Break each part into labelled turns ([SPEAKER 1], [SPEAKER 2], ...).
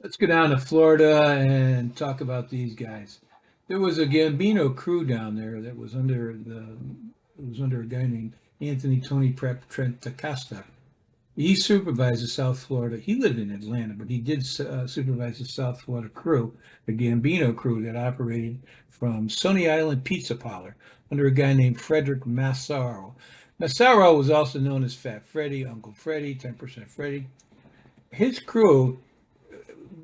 [SPEAKER 1] Let's go down to Florida and talk about these guys. There was a Gambino crew down there that was under a guy named Anthony Tony Prep Trent Costa. He supervised the South Florida. He lived in Atlanta, but he did supervise the South Florida crew, the Gambino crew that operated from Sunny Island Pizza Parlor under a guy named Frederick Massaro. Massaro was also known as Fat Freddy, Uncle Freddy, 10% Freddy. His crew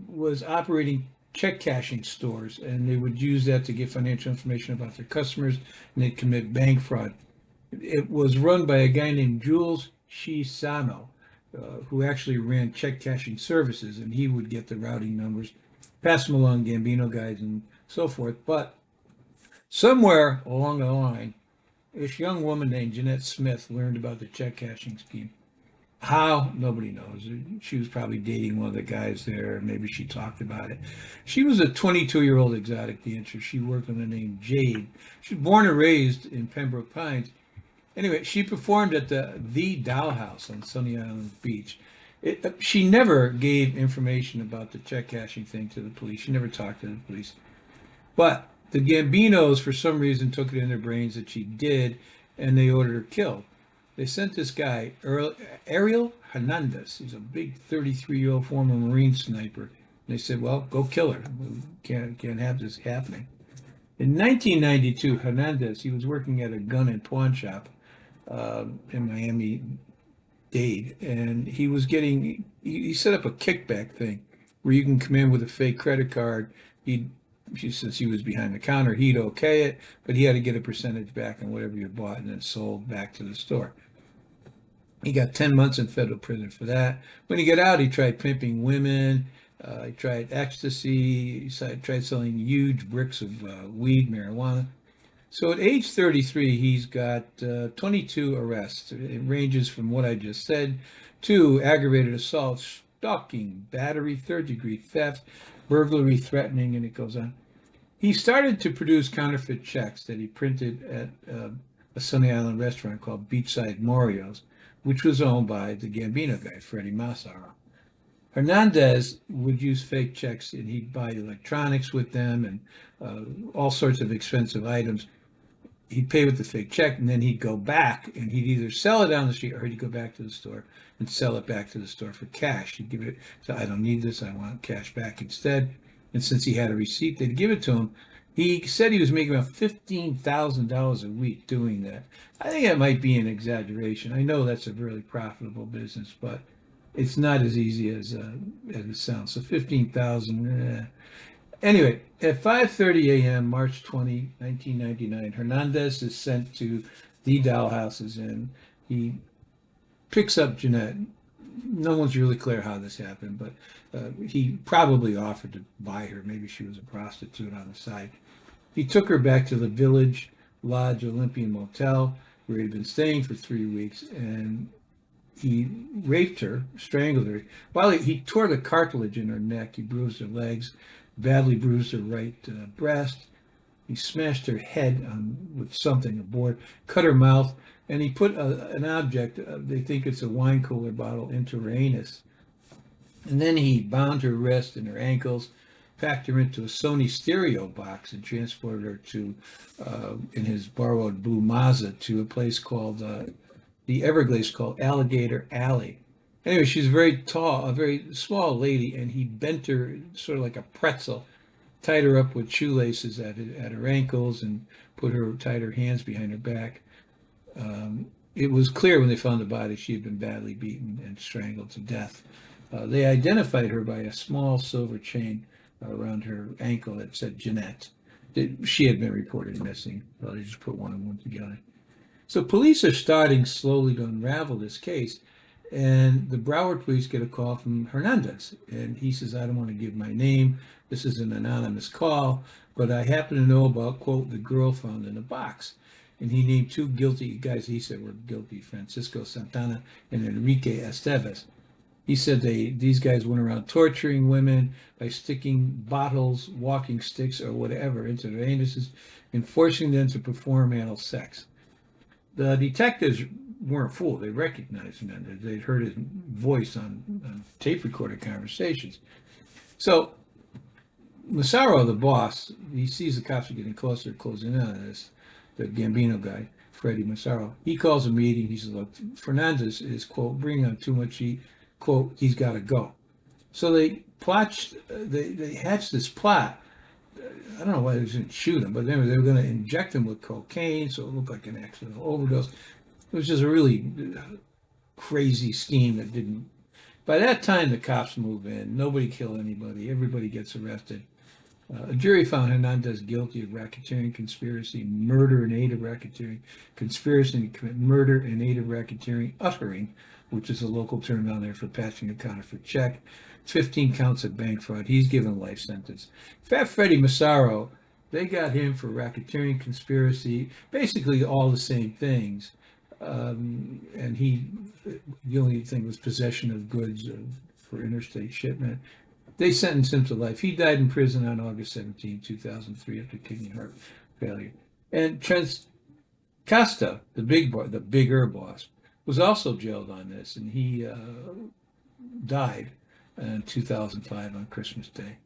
[SPEAKER 1] was operating check cashing stores, and they would use that to get financial information about their customers, and they'd commit bank fraud. It was run by a guy named Jules Shisano, who actually ran check cashing services, and he would get the routing numbers, pass them along Gambino guys, and so forth. But somewhere along the line, this young woman named Jeanette Smith learned about the check cashing scheme. How? Nobody knows. She was probably dating one of the guys there. Maybe she talked about it. She was a 22-year-old exotic dancer. She worked under the name Jade. She was born and raised in Pembroke Pines. Anyway, she performed at the Dollhouse on Sunny Island Beach. She never gave information about the check cashing thing to the police. She never talked to the police. But the Gambinos, for some reason, took it in their brains that she did, and they ordered her killed. They sent this guy, Ariel Hernandez. He's a big 33-year-old former Marine sniper. And they said, well, go kill her. We can't have this happening. In 1992, Hernandez, he was working at a gun and pawn shop in Miami-Dade, and he set up a kickback thing where you can come in with a fake credit card. Since he was behind the counter, he'd okay it, but he had to get a percentage back on whatever you bought and then sold back to the store. He got 10 months in federal prison for that. When he got out, he tried pimping women. He tried ecstasy. He tried selling huge bricks of weed, marijuana. So at age 33, he's got 22 arrests. It ranges from what I just said to aggravated assault, stalking, battery, third-degree theft, burglary, threatening, and it goes on. He started to produce counterfeit checks that he printed at a Sunny Island restaurant called Beachside Mario's, which was owned by the Gambino guy, Freddie Massaro. Hernandez would use fake checks, and he'd buy electronics with them and all sorts of expensive items. He'd pay with the fake check, and then he'd go back, and he'd either sell it down the street or he'd go back to the store and sell it back to the store for cash. He'd give it, so I don't need this, I want cash back instead. And since he had a receipt, they'd give it to him. He said he was making about $15,000 a week doing that. I think that might be an exaggeration. I know that's a really profitable business, but it's not as easy as it sounds. So 15,000. Anyway, at 5:30 a.m., March 20, 1999, Hernandez is sent to the Dollhouses, and he picks up Jeanette. No one's really clear how this happened, but he probably offered to buy her. Maybe she was a prostitute on the side. He took her back to the Village Lodge Olympian Motel, where he'd been staying for 3 weeks, and he raped her, strangled her. While he tore the cartilage in her neck, he bruised her legs, badly bruised her right breast. He smashed her head with something, a board, cut her mouth, and he put an object, they think it's a wine cooler bottle, into her anus. And then he bound her wrists and her ankles, packed her into a Sony stereo box, and transported her in his borrowed blue Mazda, to a place called the Everglades, called Alligator Alley. Anyway, she's very tall, a very small lady, and he bent her sort of like a pretzel, tied her up with shoelaces at her ankles, and tied her hands behind her back. It was clear when they found the body she had been badly beaten and strangled to death. They identified her by a small silver chain around her ankle that said Jeanette. She had been reported missing. Well, they just put one and one together. So police are starting slowly to unravel this case, and the Broward police get a call from Hernandez, and he says, I don't want to give my name. This is an anonymous call, but I happen to know about, quote, the girl found in a box. And he named two guilty guys he said were guilty, Francisco Santana and Enrique Estevez. He said these guys went around torturing women by sticking bottles, walking sticks, or whatever into their anuses and forcing them to perform anal sex. The detectives weren't fooled. They recognized him. They'd heard his voice on tape recorded conversations. So Massaro, the boss, he sees the cops are getting closer, closing in on this. The Gambino guy, Freddie Massaro, he calls a meeting. He says, "Look, Fernandez is quote bringing on too much heat. Quote, he's got to go." So they hatched this plot. I don't know why they didn't shoot him, but anyway, they were going to inject him with cocaine, so it looked like an accidental overdose. It was just a really crazy scheme that didn't. By that time, the cops move in. Nobody killed anybody. Everybody gets arrested. A jury found Hernandez guilty of racketeering, conspiracy, murder, and aid of racketeering, conspiracy to commit murder and aid of racketeering, uttering, which is a local term down there for passing a counterfeit check, 15 counts of bank fraud. He's given a life sentence. Fat Freddie Massaro, they got him for racketeering, conspiracy, basically all the same things. And the only thing was possession of goods for interstate shipment. They sentenced him to life. He died in prison on August 17, 2003, after kidney heart failure. And Trent Costa, the bigger boss, was also jailed on this, and he died in 2005 on Christmas Day.